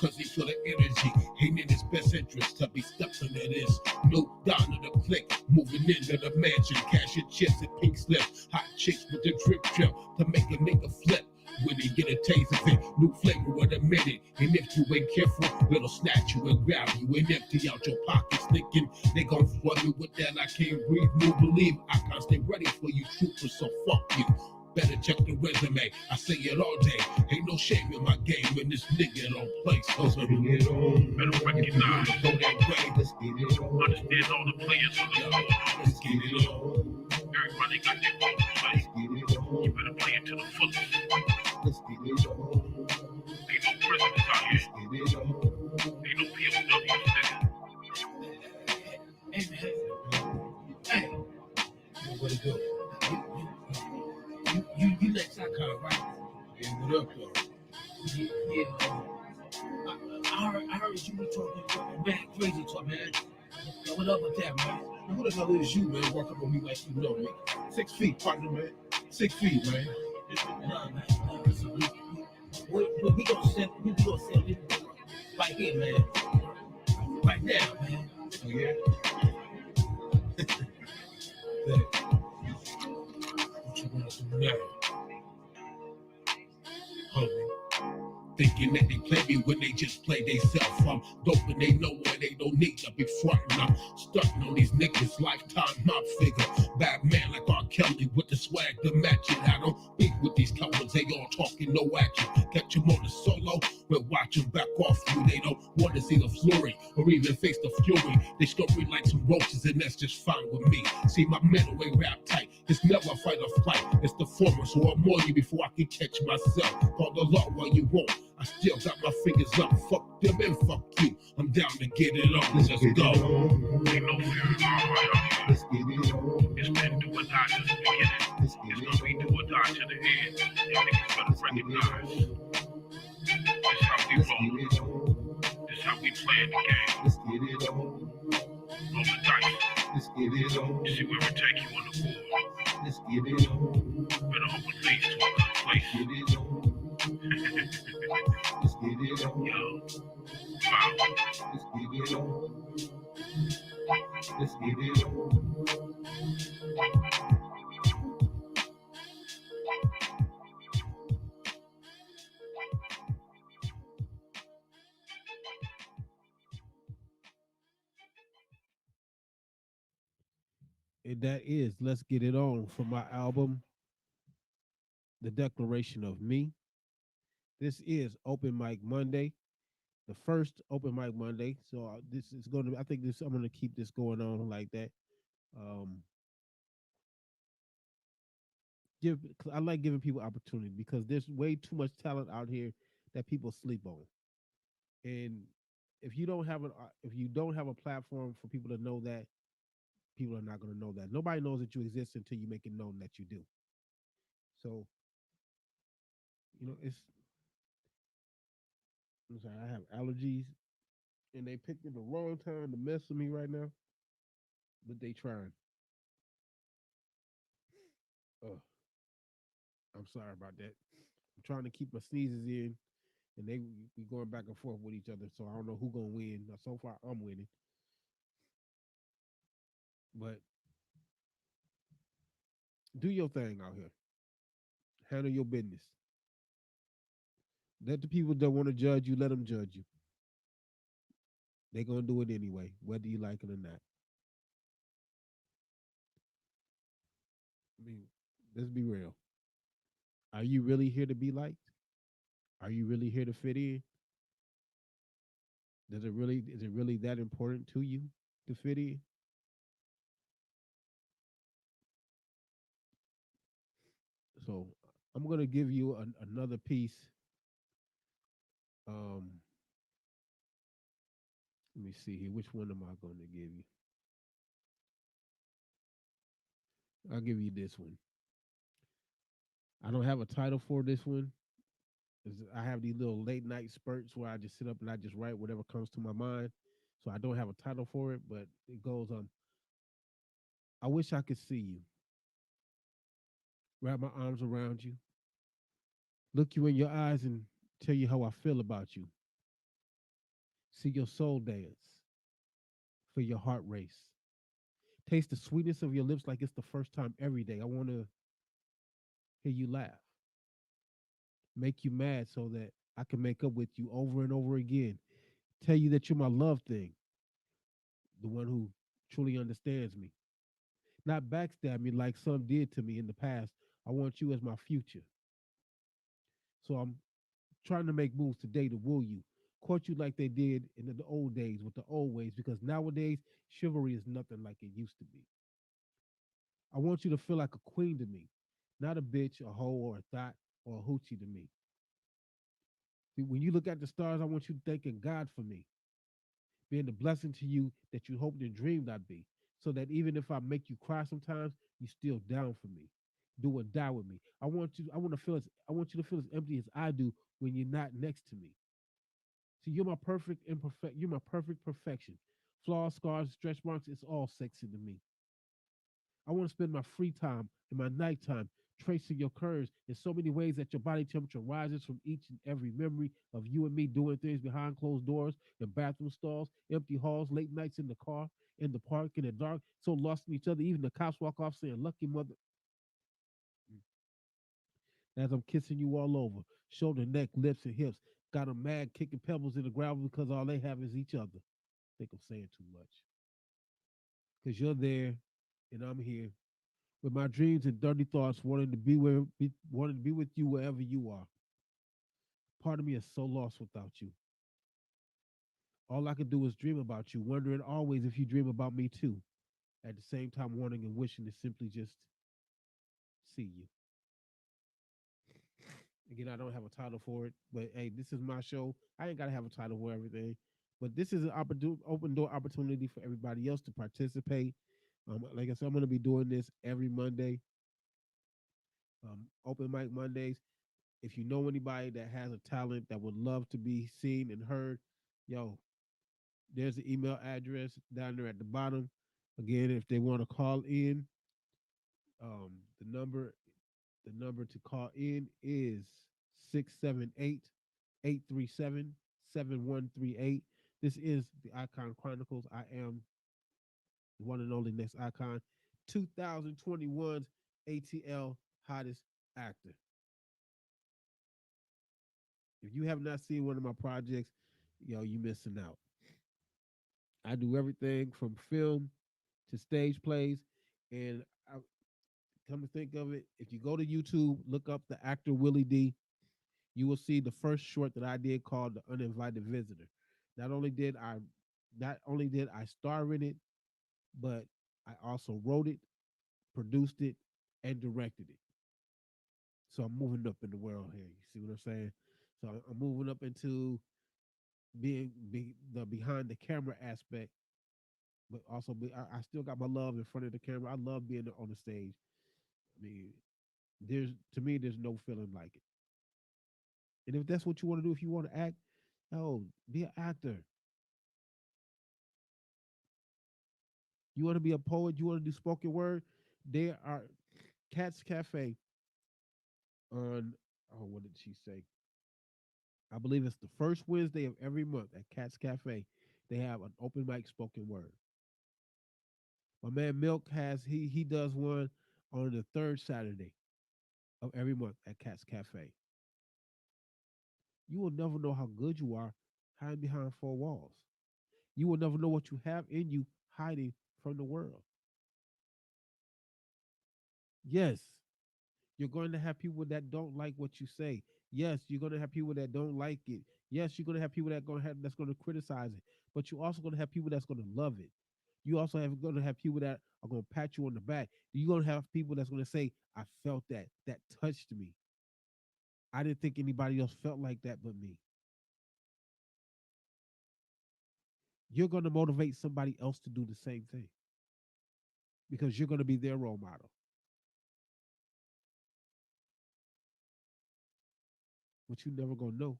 Speaker 1: Cause he feel the energy, ain't in his best interest to be stepping into this. No down to the click, moving into the mansion, cashing chips and pink slips, hot chicks with the drip drip to make a nigga flip. When they get a taste of it, new flavor in a minute. And if you ain't careful, it'll snatch you and grab you and empty out your pockets, thinking they gon' flood you with that I can't breathe, new believe. I can't stay ready for you troopers, so fuck you. Better check the resume, I say it all day. Ain't no shame in my game when this nigga don't play. So let's get it on.
Speaker 2: Better recognize,
Speaker 1: Go that way, let's get it on.
Speaker 2: understand all the players on the board.
Speaker 1: Let's get it on.
Speaker 2: Everybody got their role to play. You better play it to the fullest.
Speaker 1: Let's get it on.
Speaker 2: Ain't no prisoners out here.
Speaker 1: Get it on.
Speaker 2: Ain't no POWs, nigga.
Speaker 1: Hey man, hey, what it do? You next icon, right? Yeah, what up, though? Yeah. I heard you were talking back crazy talk, man. Now, what up with that, man? Now, who the hell is you, man? Walk up on me like you know me. 6 feet, partner, man. 6 feet, man.
Speaker 3: Nah, man. Listen, we gonna settle it right here, man. Right now, man.
Speaker 1: Oh, yeah? What you want to do now? Homie. Thinking that they play me when they just play they self. I'm dope and they know where they don't need to be frontin'. I'm stunting on these niggas, lifetime mob figure. Bad man like R. Kelly with the swag to match it. I don't beat with these cowards, they all talking, no action. Catch them on the solo, but watch them back off you. They don't want to see the flurry or even face the fury. They scurry like some roaches and that's just fine with me. See my mental ain't rap tight. It's never fight or flight. It's the former, so I'm on you before I can catch myself. Call the law while you won't. I still got my fingers up. Fuck them and fuck you. I'm down to get it on. Let's just go.
Speaker 2: Ain't no fear in our heart out here.
Speaker 1: Let's get it on.
Speaker 2: It's been do or die to the beginning. It's gonna be do or die to the end. And niggas better recognize.
Speaker 1: This how we roll. This how we playing the game. Let's get it on. Roll the dice. Let's get it on. See where it take you on the board. Let's get it on. Better hope it leads to a good place. Get it on. Let's get it on. Yo, wow. Let's get it on. Let's get it on.
Speaker 2: And that is Let's Get It On from my album, The Declaration of Me. This is Open Mic Monday, the first Open Mic Monday. So this is going to, I think this, I'm going to keep this going on like that. Um, I like giving people opportunity because there's way too much talent out here that people sleep on. And if you don't have a platform for people to know that, people are not going to know that. Nobody knows that you exist until you make it known that you do. So, it's I'm sorry, I have allergies and they picked in the wrong time to mess with me right now, but they trying. Oh, I'm sorry about that. I'm trying to keep my sneezes in, and they we going back and forth with each other. So I don't know who gonna win. Now, so far, I'm winning, but do your thing out here. Handle your business. Let the people that want to judge you, let them judge you. They're gonna do it anyway, whether you like it or not. I mean, let's be real. Are you really here to be liked? Are you really here to fit in? Is it really that important to you to fit in? So I'm gonna give you another piece. Um, Let me see here. Which one am I going to give you? I'll give you this one. I don't have a title for this one. I have these little late night spurts where I just sit up and I just write whatever comes to my mind. So I don't have a title for it, but it goes I wish I could see you. Wrap my arms around you. Look you in your eyes and tell you how I feel about you. See your soul dance. Feel your heart race. Taste the sweetness of your lips like it's the first time every day. I want to hear you laugh. Make you mad so that I can make up with you over and over again. Tell you that you're my love thing, the one who truly understands me. Not backstab me like some did to me in the past. I want you as my future. So I'm trying to make moves today to woo you. Court you like they did in the old days with the old ways, because nowadays chivalry is nothing like it used to be. I want you to feel like a queen to me, not a bitch, a hoe, or a thought, or a hoochie to me. See, when you look at the stars, I want you thanking God for me, being the blessing to you that you hoped and dreamed I'd be. So that even if I make you cry sometimes, you still down for me. Do or die with me. I want you to feel as empty as I do when you're not next to me. See, you're my perfect perfection. Flaws, scars, stretch marks, it's all sexy to me. I want to spend my free time and my nighttime tracing your curves in so many ways that your body temperature rises from each and every memory of you and me doing things behind closed doors, in bathroom stalls, empty halls, late nights in the car, in the park, in the dark, so lost in each other. Even the cops walk off saying, "Lucky mother," as I'm kissing you all over, shoulder, neck, lips, and hips. Got them mad kicking pebbles in the gravel because all they have is each other. Think I'm saying too much. Because you're there and I'm here with my dreams and dirty thoughts, wanting to be with you wherever you are. Part of me is so lost without you. All I can do is dream about you, wondering always if you dream about me too. At the same time, wanting and wishing to simply just see you. Again, I don't have a title for it, but hey, this is my show. I ain't gotta have a title for everything, but this is an open door opportunity for everybody else to participate. Like I said, I'm gonna be doing this every Monday. Open mic Mondays. If you know anybody that has a talent that would love to be seen and heard, yo, there's the email address down there at the bottom. Again, if they want to call in, um, the number the number to call in is 678-837-7138. This is the Icon Chronicles. I am the one and only next icon, 2021's ATL hottest actor. If you have not seen one of my projects, yo, you missing out. I do everything from film to stage plays, and I, come to think of it, if you go to YouTube, look up the actor Willie D, you will see the first short that I did called The Uninvited Visitor. Not only did I not only did I star in it, but I also wrote it, produced it, and directed it. So I'm moving up in the world here. You see what I'm saying? So I'm moving up into the behind the camera aspect, but also I still got my love in front of the camera. I love being on the stage. I mean, there's to me, there's no feeling like it. And if that's what you want to do, if you want to act, oh, be an actor. You want to be a poet, you want to do spoken word, there are Cats Cafe on, oh, what did she say? I believe it's the first Wednesday of every month at Cats Cafe. They have an open mic spoken word. My man Milk he does one on the third Saturday of every month at Cats Cafe. You will never know how good you are hiding behind four walls. You will never know what you have in you hiding from the world. Yes, you're going to have people that don't like what you say. Yes, you're going to have people that don't like it. Yes, you're going to have people that's going to criticize it. But you're also going to have people that's going to love it. You also have going to have people that are going to pat you on the back. You're going to have people that's going to say, "I felt that. That touched me. I didn't think anybody else felt like that but me." You're going to motivate somebody else to do the same thing because you're going to be their role model. But you never going to know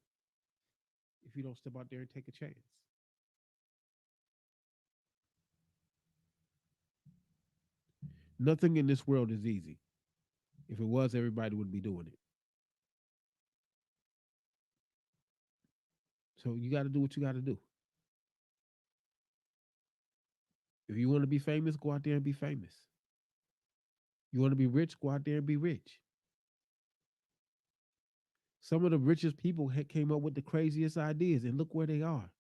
Speaker 2: if you don't step out there and take a chance. Nothing in this world is easy. If it was, everybody would be doing it. So you got to do what you got to do. If you want to be famous, go out there and be famous. You want to be rich, go out there and be rich. Some of the richest people came up with the craziest ideas, and look where they are.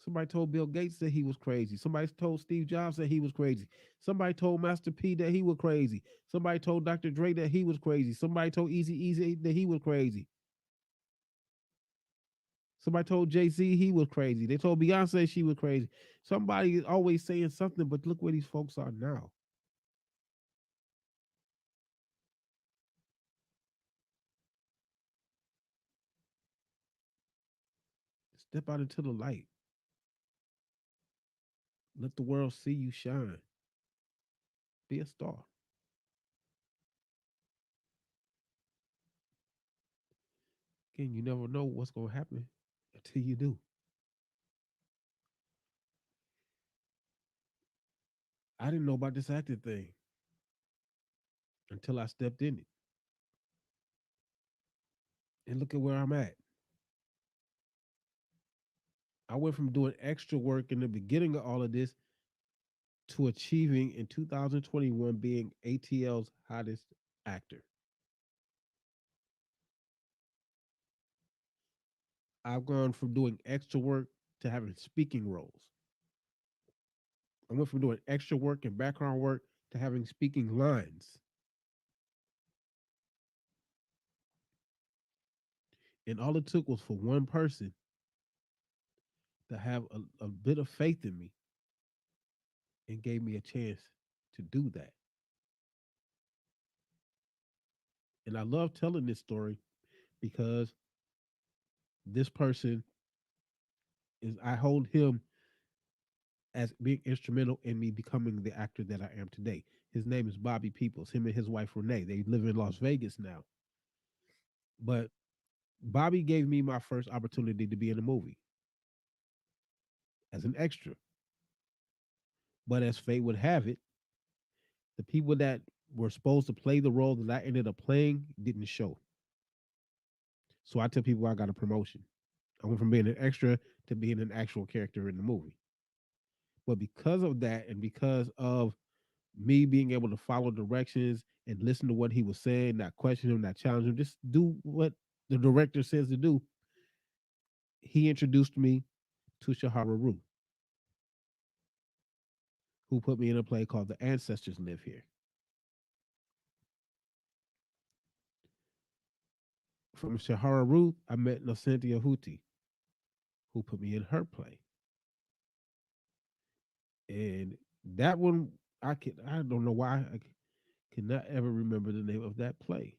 Speaker 2: Somebody told Bill Gates that he was crazy. Somebody told Steve Jobs that he was crazy. Somebody told Master P that he was crazy. Somebody told Dr. Dre that he was crazy. Somebody told Easy that he was crazy. Somebody told Jay-Z he was crazy. They told Beyonce she was crazy. Somebody is always saying something, but look where these folks are now. Step out into the light. Let the world see you shine. Be a star. Again, you never know what's going to happen until you do. I didn't know about this acting thing until I stepped in it. And look at where I'm at. I went from doing extra work in the beginning of all of this to achieving in 2021 being ATL's hottest actor. I've gone from doing extra work to having speaking roles. I went from doing extra work and background work to having speaking lines. And all it took was for one person to have a bit of faith in me and gave me a chance to do that. And I love telling this story because this person is, I hold him as being instrumental in me becoming the actor that I am today. His name is Bobby Peoples. Him and his wife Renee. They live in Las Vegas now. But Bobby gave me my first opportunity to be in a movie as an extra. But as fate would have it, the people that were supposed to play the role that I ended up playing didn't show. So I tell people I got a promotion. I went from being an extra to being an actual character in the movie. But because of that, and because of me being able to follow directions and listen to what he was saying, not question him, not challenge him, just do what the director says to do, he introduced me to Shahara Rue, who put me in a play called The Ancestors Live Here. From Shahara Rue, I met Nocentia Huti, who put me in her play. And that one, I don't know why I cannot ever remember the name of that play.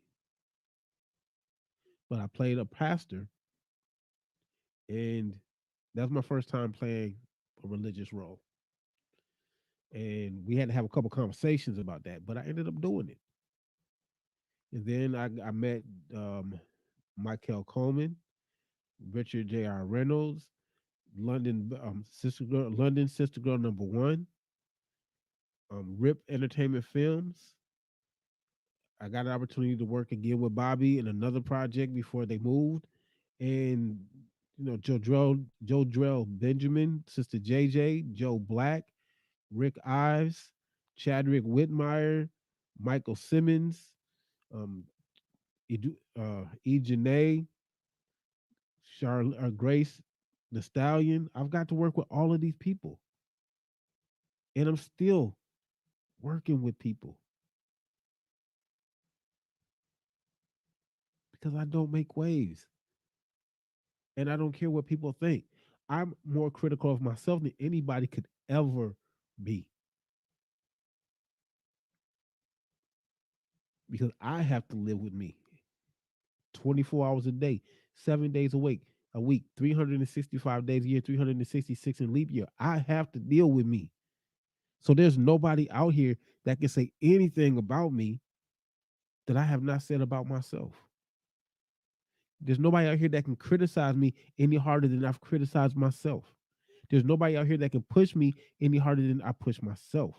Speaker 2: But I played a pastor, and that was my first time playing a religious role. And we had to have a couple conversations about that, but I ended up doing it. And then I met Michael Coleman, Richard J.R. Reynolds, London Sister Girl #1, Rip Entertainment Films. I got an opportunity to work again with Bobby in another project before they moved, and Joe Drell Benjamin, Sister JJ, Joe Black, Rick Ives, Chadwick Whitmire, Michael Simmons, E. Janae, Grace the Stallion. I've got to work with all of these people, and I'm still working with people because I don't make waves, and I don't care what people think. I'm more critical of myself than anybody could ever be, because I have to live with me 24 hours a day, 7 days a week, 365 days a year, 366 in leap year. I have to deal with me. So there's nobody out here that can say anything about me that I have not said about myself. There's nobody out here that can criticize me any harder than I've criticized myself. There's nobody out here that can push me any harder than I push myself.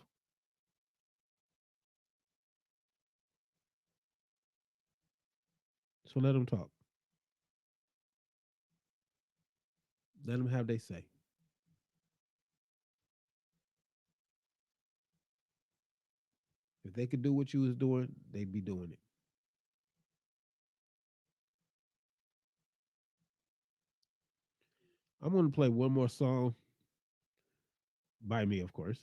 Speaker 2: So let them talk. Let them have their say. If they could do what you was doing, they'd be doing it. I'm going to play one more song by me, of course,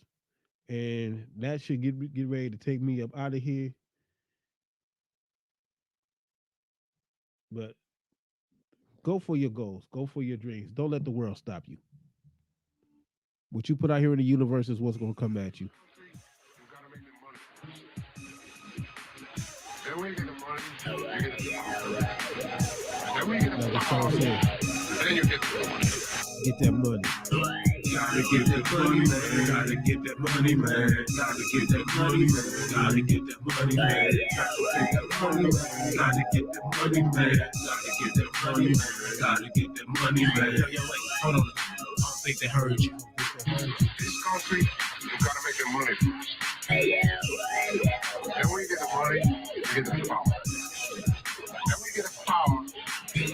Speaker 2: and that should get ready to take me up out of here. But go for your goals. Go for your dreams. Don't let the world stop you. What you put out here in the universe is what's going to come at you.
Speaker 1: Then when you get the money, you get the power. Then when you get the power, then you get the money.
Speaker 2: Get that money.
Speaker 1: Gotta get that money, man. Gotta get that money, man. Gotta get that money, man. Gotta get that money, man. Gotta get that money, man. Gotta get that money, man. Gotta get that money, man. Yo, wait, hold on. I don't think they heard you. This concrete, you gotta make that money first. Then when you get the money, you get the power. Then when you get the power, then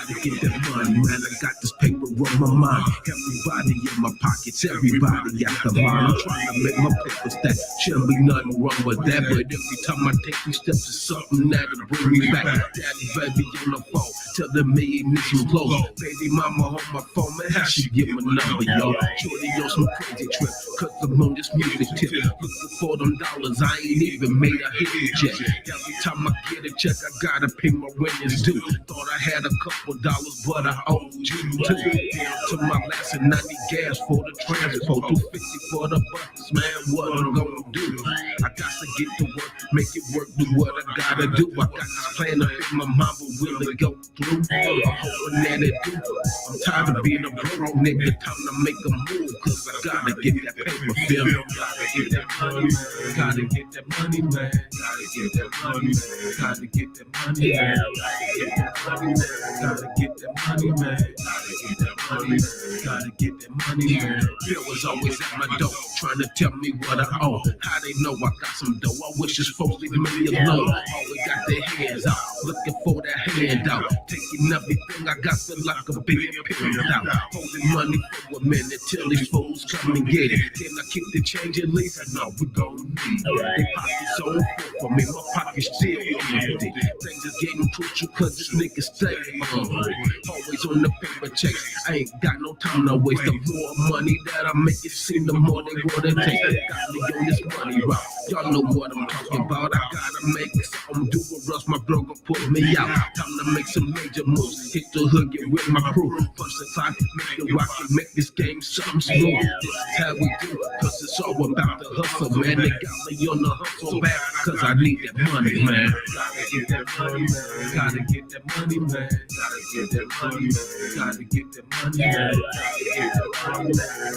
Speaker 1: you get that money, man. I got this paper on my mind. Everybody in my pockets, everybody at the line. I'm trying to make my paper stack. Shouldn't be nothing wrong with that, but every time I take these steps, it's something that'll bring me back. Daddy, baby on the phone, telling me he needs some clothes. Baby mama on my phone, man, how she get my number, yo? Shorty on some crazy trip, cause I'm on this music tip. Looking for them dollars, I ain't even made a hit yet. Every time I get a check, I gotta pay my rent is due. Thought I had a couple dollars, but I owed you too. down to my last and 90 gas for the transport. 250 for the bus, man, what I'm gonna do? I got to get to work, make it work, do what I gotta do. I got this plan to fit my mind, but will it go through? I'm hoping that it do. I'm tired of being a broke nigga, time to make a move, cause I gotta get that paper, feel me? Gotta get that money, man. Gotta get that money, man. Gotta get that money, man. Gotta get that money, man. Gotta get that money, man. Gotta get that money, man. Gotta get that money, man. Bill was always at my door, trying to tell me what I owe. How they know I got some dough? I wish this folks leave me alone. Always got their hands out, looking for that handout. Taking everything I got, feel like a big pimped out. Holding money for a minute till these fools come and get it. Then I keep the change at least. I know we gon' need it. They pockets so full for me, my pockets still empty. Things is getting crucial cause this nigga stay hungry. Always on the paper checks, I ain't got no time to waste. The more money that I make it seem, the more they wanna take. Got me on this money route, y'all know what I'm talking about. I gotta make something do or else my bro gon' put me out. Time to make some major moves, hit the hood, get with my crew. First if I make it rock and make this game something smooth. This is how we do, cause it's all about the hustle, man. They got me on the hustle back, cause I need that money, man. Gotta get that money, man. Gotta get that money, man. Gotta get that money, man. Gotta get that money, man.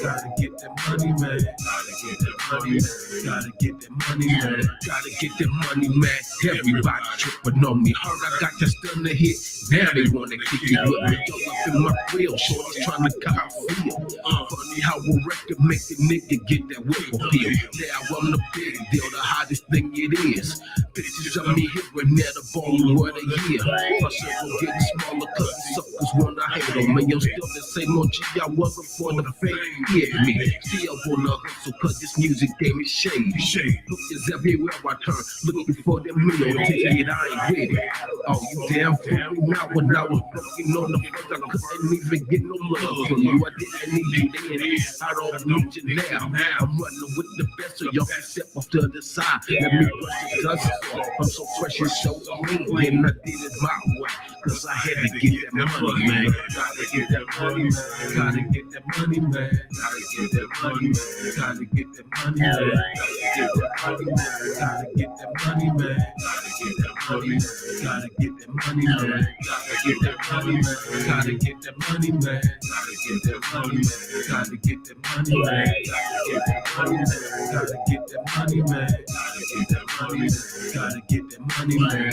Speaker 1: Gotta get that money, man. Gotta get that money, man. Gotta get that money, man. Gotta get that money, man. Everybody tripping on me. Heard I got that stunner hit. Now they wanna kick it with me. Yo, up in my grill, shorty's trying to cop feel. Funny how a record make a nigga get that whip appeal. Now I'm the big deal, the hottest thing it is. Pictures of me here and there, the ball what a year. My circle getting smaller cause the suckers wanna hate on me. I'm still the same OG I wasn't for the fame. Yeah, me. Still wanna hustle cause this music game is shady. Hookers everywhere I turn, looking for them meal ticket, I ain't with it. Oh, you damn for me now when I was broken on the front, I couldn't even get no love from you. I didn't need you then, I don't need you now. I'm running with the best, so y'all can step off to the side. Let me brush the dust off. I'm so fresh and so clean, and I did it my way, cause I had to get that money, man. Gotta get that money, man. Gotta get that money, man. Gotta get that money, man. Gotta get that money, man. Gotta get that money, man. Gotta get that money, man. Gotta get that money, man. Gotta get that money, man. Gotta get that money, man. Gotta get that money, man. Gotta get that money, man. Gotta get that money, man. Gotta get that money, man. Gotta get that money, man. Gotta get that money, man.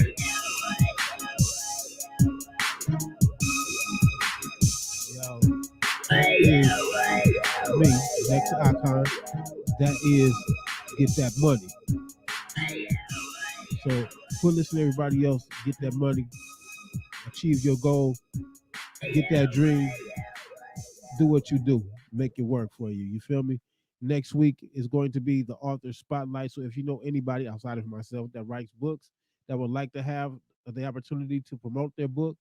Speaker 2: Yo, that is me, next icon. That is get that money. So, for listening to everybody else, get that money, achieve your goal, get that dream, do what you do, make it work for you. You feel me? Next week is going to be the author spotlight. So, if you know anybody outside of myself that writes books that would like to have the opportunity to promote their book,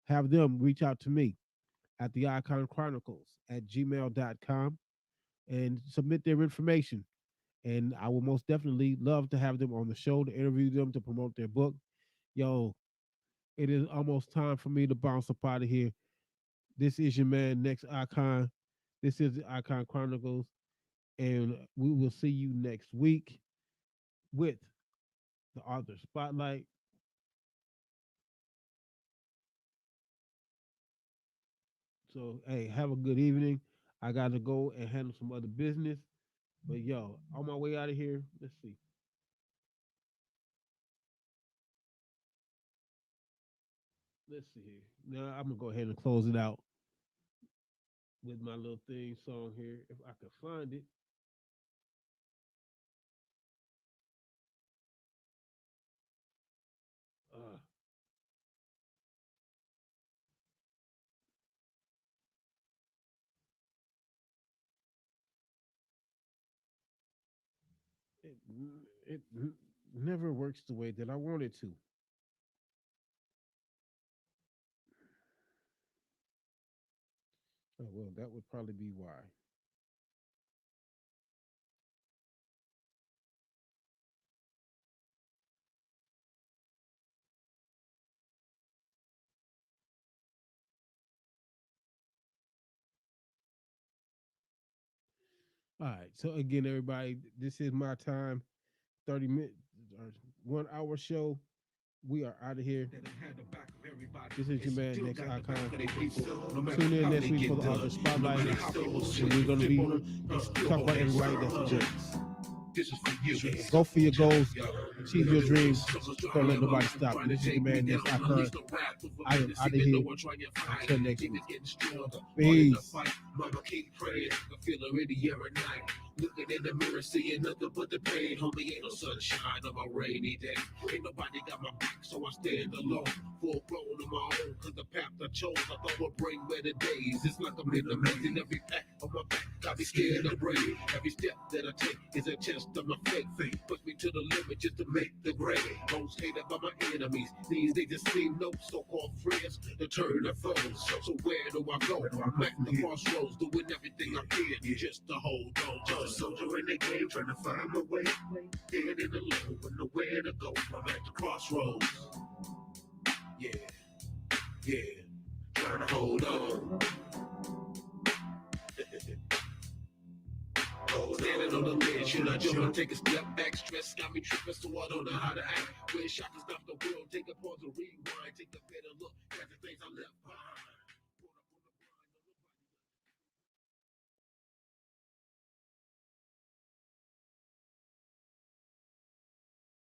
Speaker 2: have them reach out to me at the ICON Chronicles at gmail.com and submit their information. And I will most definitely love to have them on the show to interview them to promote their book. Yo, it is almost time for me to bounce up out of here. This is your man, Next Icon. This is the Icon Chronicles. And we will see you next week with the author spotlight. So, hey, have a good evening. I got to go and handle some other business. But yo, on my way out of here, let's see. Let's see here. Now I'm gonna go ahead and close it out with my little theme song here, if I can find it. Uh, it it never works the way that I want it to. Oh well, that would probably be why. All right. So again, everybody, this is my time. 30 minutes or 1 hour show. We are out of here.
Speaker 1: That I had the back of everybody.
Speaker 2: This is your
Speaker 1: It's
Speaker 2: man,
Speaker 1: still
Speaker 2: Next
Speaker 1: got the back
Speaker 2: Icon.
Speaker 1: of their people. No matter
Speaker 2: Tune in
Speaker 1: how
Speaker 2: next
Speaker 1: they
Speaker 2: week
Speaker 1: get
Speaker 2: for the
Speaker 1: done,
Speaker 2: author
Speaker 1: no
Speaker 2: spotlight.
Speaker 1: matter how people
Speaker 2: And
Speaker 1: switch,
Speaker 2: we're going to
Speaker 1: flip
Speaker 2: be
Speaker 1: on them, they still
Speaker 2: talking about
Speaker 1: hold
Speaker 2: everybody
Speaker 1: their
Speaker 2: that's
Speaker 1: son.
Speaker 2: just
Speaker 1: This is for you.
Speaker 2: go for your goals, achieve your dreams. Don't let nobody stop you. This is your man, Next Icon. I am out of here. Until next week. Peace.
Speaker 1: Mama keep praying, I feel her in the air at night. Looking in the mirror, seeing nothing but the pain. Homie, ain't no sunshine on my rainy day. Ain't nobody got my back, so I stand alone. Full blown on my own, cause the path I chose I thought would bring better days. It's like I'm in the making. Every pack on my back, got me scared of brave. Every step that I take is a test of my faith. Push me to the limit just to make the grade. Most hated by my enemies. These they just seem no so-called friends to turn their foes. So where do I go? I'm at the crossroads, doing everything I can just to hold on. Just a soldier in the game, trying to find my way. Dead in the low, with nowhere to go. I'm at the crossroads. Yeah, yeah, trying to hold on. Standing on the ledge, should I jump or take a step back? Stress got me tripping, so I don't know how to act. Wish I could stop the world, take a pause and rewind, take a